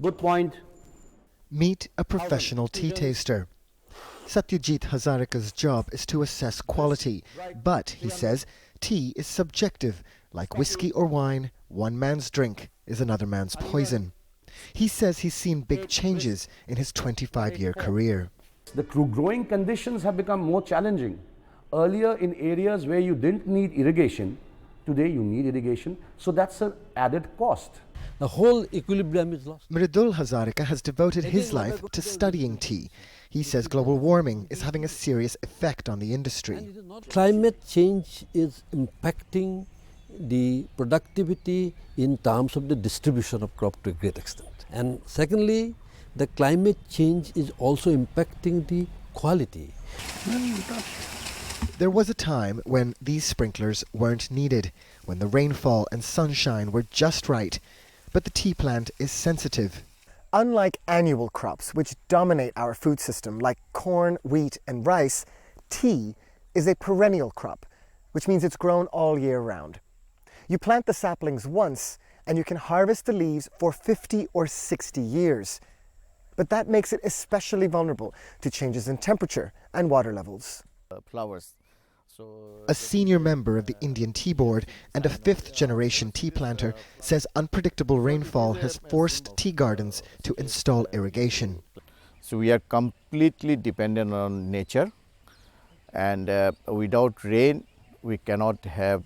Good point. Meet a professional tea taster. Satyajit Hazarika's job is to assess quality, but, he says, tea is subjective. Like whiskey or wine, one man's drink is another man's poison. He says he's seen big changes in his 25-year career. The growing conditions have become more challenging. Earlier, in areas where you didn't need irrigation, today you need irrigation, so that's an added cost. The whole equilibrium is lost. MRIDUL Hazarika has devoted his life to studying tea. He says global warming is having a serious effect on the industry. Climate change is impacting the productivity in terms of the distribution of crop to a great extent. And secondly, the climate change is also impacting the quality. There was a time when these sprinklers weren't needed, when the rainfall and sunshine were just right. But the tea plant is sensitive. Unlike annual crops, which dominate our food system, like corn, wheat, and rice, tea is a perennial crop, which means it's grown all year round. You plant the saplings once, and you can harvest the leaves for 50 or 60 years. But that makes it especially vulnerable to changes in temperature and water levels. Flowers. A senior member of the Indian Tea Board and a fifth-generation tea planter says unpredictable rainfall has forced tea gardens to install irrigation. So we are completely dependent on nature, and without rain we cannot have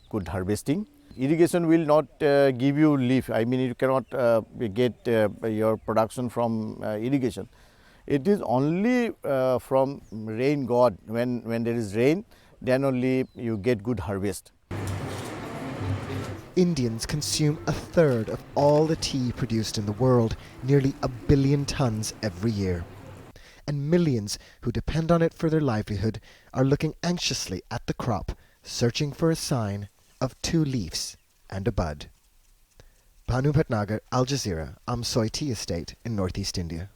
good harvesting. Irrigation will not give you leaf. I mean, you cannot get your production from irrigation. It is only from rain god. When there is rain, then only you get good harvest. Indians consume a third of all the tea produced in the world, nearly 1 billion tons every year. And millions who depend on it for their livelihood are looking anxiously at the crop, searching for a sign of 2 leaves and a bud. Bhanu, Bhatnagar, Al Jazeera, Amsoy Tea Estate in northeast India.